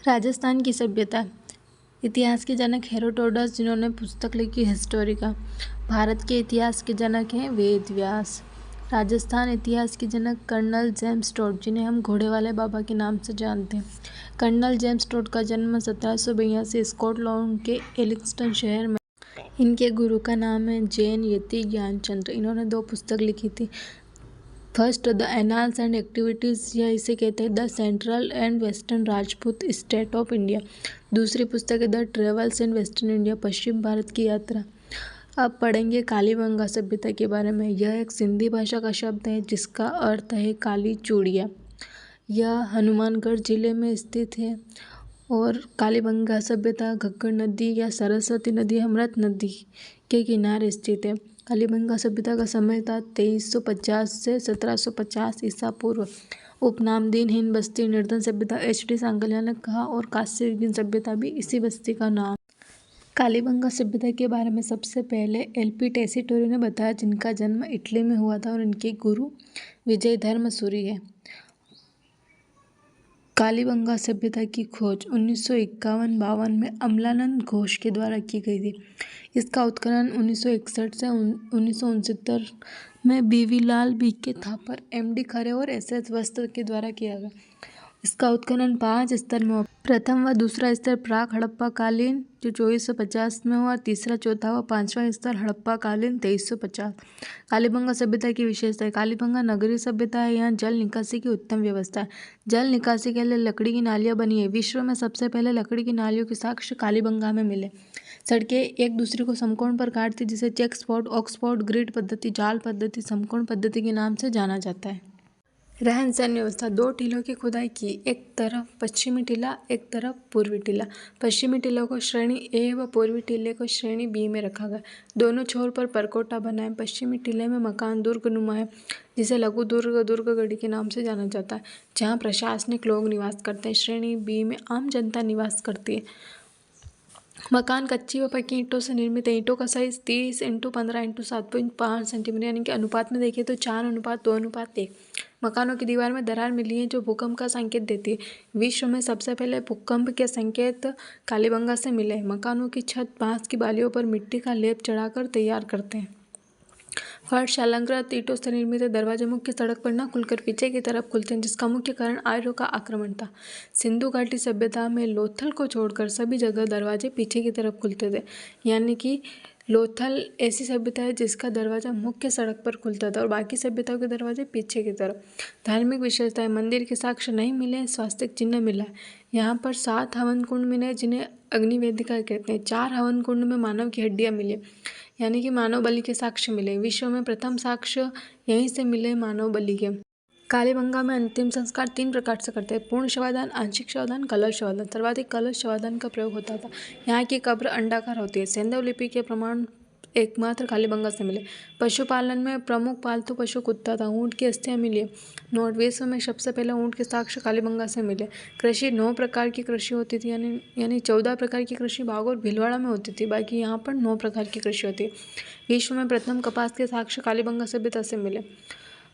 राजस्थान की सभ्यता। इतिहास के जनक हेरोडोटस, जिन्होंने पुस्तक लिखी हिस्टोरिका। भारत के इतिहास के जनक हैं वेद व्यास। राजस्थान इतिहास के जनक कर्नल जेम्स टोड, जिन्हें हम घोड़े वाले बाबा के नाम से जानते हैं। कर्नल जेम्स टोड का जन्म 1782 स्कॉटलैंड के एलिंगटन शहर में। इनके गुरु का नाम है जैन यति ज्ञानचंद्र। इन्होंने 2 पुस्तक लिखी थी। First, the annals and activities, या इसे कहते हैं the central and western Rajput state of India. दूसरी पुस्तक है the travels in western India, पश्चिम भारत की यात्रा। अब पढ़ेंगे कालीबंगा सभ्यता के बारे में। यह एक सिंधी भाषा का शब्द है जिसका अर्थ है काली चूड़ियाँ। यह हनुमानगढ़ जिले में स्थित है और कालीबंगा सभ्यता घग्गर नदी या सरस्वती नदी अमृत नदी के किनारे स्थित है। कालीबंगा सभ्यता का समय था 2350 से 1750 ईसा पूर्व। उपनाम दीन हिंद बस्ती निर्धन सभ्यता HD सांगलिया ने कहा, और कांस्य युगीन सभ्यता भी इसी बस्ती का नाम। कालीबंगा सभ्यता के बारे में सबसे पहले LP टेसीटोरी ने बताया, जिनका जन्म इटली में हुआ था और इनके गुरु विजय धर्म सूरी है। कालीबंगा सभ्यता की खोज 1951-52 में अमलानंद घोष के द्वारा की गई थी। इसका उत्खनन 1961 से 1969 में BV लाल, BK थापर, MD खरे और SS वस्त के द्वारा किया गया। इसका उत्खनन 5 स्तर में हुआ। प्रथम व दूसरा स्तर प्राक हड़प्पा कालीन जो 2450 में हुआ, तीसरा, चौथा व 5वां स्तर हड़प्पा कालीन 2350। कालीबंगा सभ्यता की विशेषता है। कालीबंगा नगरीय सभ्यता है। यहाँ जल निकासी की उत्तम व्यवस्था है। जल निकासी के लिए लकड़ी की नालियाँ बनी है। विश्व में सबसे पहले लकड़ी की नालियों के साक्ष्य कालीबंगा में मिले। सड़कें एक दूसरे को समकोण पर काटती, जिसे चेक स्पॉट, ऑक्सफोर्ड ग्रिड पद्धति, जाल पद्धति, समकोण पद्धति के नाम से जाना जाता है। रहन सहन व्यवस्था। 2 टीलों की खुदाई की, एक तरफ पश्चिमी टीला, एक तरफ पूर्वी टीला। पश्चिमी टीलों को श्रेणी A व पूर्वी टीले को श्रेणी B में रखा गया। दोनों छोर पर परकोटा बना है। पश्चिमी टीले में मकान दुर्ग नुमा है, जिसे लघु दुर्ग, दुर्गगढ़ी के नाम से जाना जाता है, जहाँ प्रशासनिक लोग निवास करते हैं। श्रेणी B में आम जनता निवास करती है। मकान कच्ची व पक्की ईंटों से निर्मित है। ईंटों का साइज 30 × 15 × 7.5 सेंटीमीटर, यानी कि अनुपात में देखिए तो 4:2:1। मकानों की दीवार में दरार मिली है जो भूकंप का संकेत देती है। विश्व में सबसे पहले भूकंप के संकेत कालीबंगा से मिले। मकानों की छत बांस की बालियों पर मिट्टी का लेप चढ़ाकर तैयार करते हैं। फर्श अलंकृत ईंटों से निर्मित है। दरवाजे मुख्य सड़क पर न खुलकर पीछे की तरफ खुलते हैं, जिसका मुख्य कारण आर्यों का आक्रमण था। सिंधु घाटी सभ्यता में लोथल को छोड़कर सभी जगह दरवाजे पीछे की तरफ खुलते थे, यानी कि लोथल ऐसी सभ्यता है जिसका दरवाजा मुख्य सड़क पर खुलता था और बाकी सभ्यताओं के दरवाजे पीछे की तरफ। धार्मिक विशेषताएं। मंदिर के साक्ष्य नहीं मिले, स्वास्तिक चिन्ह मिला है। यहाँ पर 7 हवन कुंड मिले, जिन्हें अग्निवेदिका कहते हैं। 4 हवन कुंड में मानव की हड्डियाँ मिली, यानी कि मानव बलि के साक्ष्य मिले। विश्व में प्रथम साक्ष्य यहीं से मिले मानव बलि के। कालीबंगा में अंतिम संस्कार 3 प्रकार से करते हैं: पूर्ण शवदान, आंशिक शवदान, कलश शवदान। सर्वाधिक कलश शवदान का प्रयोग होता था। यहाँ की कब्र अंडाकार होती है। सैंधव लिपि के प्रमाण एकमात्र कालीबंगा से मिले। पशुपालन में प्रमुख पालतू पशु कुत्ता था। ऊँट की अस्थियाँ मिली है। नोट: विश्व में सबसे पहले ऊँट के साक्ष्य कालीबंगा से मिले। कृषि 9 प्रकार की कृषि होती थी, यानी 14 प्रकार की कृषि बाघ और भीलवाड़ा में होती थी, बाकी यहाँ पर 9 प्रकार की कृषि होती है। विश्व में प्रथम कपास के साक्ष्य कालीबंगा सभ्यता से मिले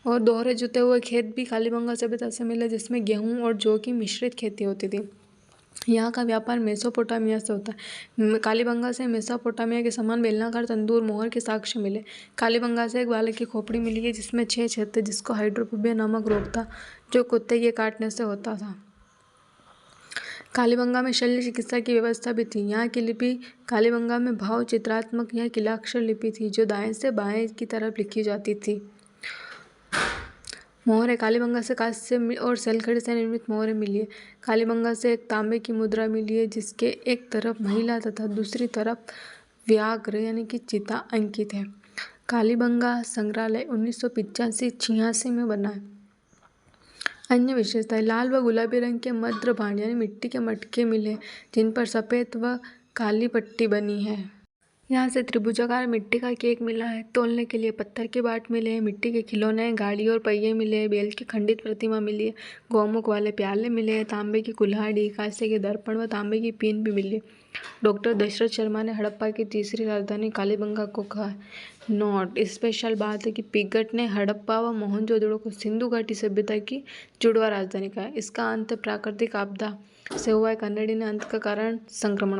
और दोहरे जुते हुए खेत भी कालीबंगा सभ्यता से मिले, जिसमें गेहूँ और जौ की मिश्रित खेती होती थी। यहाँ का व्यापार मेसोपोटामिया से होता है। कालीबंगा से मेसोपोटामिया के समान बेलनाकार तंदूर मोहर के साक्ष्य मिले। कालीबंगा से एक बालक की खोपड़ी मिली है जिसमें 6 छेद थे, जिसको हाइड्रोफोबिया नामक रोग था जो कुत्ते के काटने से होता था। कालीबंगा में शल्य चिकित्सा की व्यवस्था भी थी। यहाँ की लिपि कालीबंगा में भाव चित्रात्मक या किलाक्षर लिपि थी, जो दाएं से बाएं की तरफ लिखी जाती थी। मोहरें। कालीबंगा से कांस्य और सलखड़ी से निर्मित मोहरें मिली है। कालीबंगा से एक तांबे की मुद्रा मिली है, जिसके एक तरफ महिला तथा दूसरी तरफ व्याघ्र यानी कि चीता अंकित है। कालीबंगा संग्रहालय 1985-86 में बना है। अन्य विशेषताएं: लाल व गुलाबी रंग के मद्र भांड यानी मिट्टी के मटके मिले, जिन पर सफ़ेद व काली पट्टी बनी है। यहाँ से त्रिभुजाकार मिट्टी का केक मिला है। तोलने के लिए पत्थर के बाट मिले हैं। मिट्टी के खिलौने, गाड़ी और पहिए मिले हैं। बेल की खंडित प्रतिमा मिली है। गौमुख वाले प्याले मिले हैं। तांबे की कुल्हाड़ी, कांसे के दर्पण व तांबे की पीन भी मिली है। डॉक्टर दशरथ शर्मा ने हड़प्पा की तीसरी राजधानी कालीबंगा को कहा है। नोट: स्पेशल बात है कि पिगट ने हड़प्पा व मोहनजोदड़ो को सिंधु घाटी सभ्यता की जुड़वा राजधानी कहा है। इसका अंत प्राकृतिक आपदा से हुआ है। कन्नडी ने अंत का कारण संक्रमण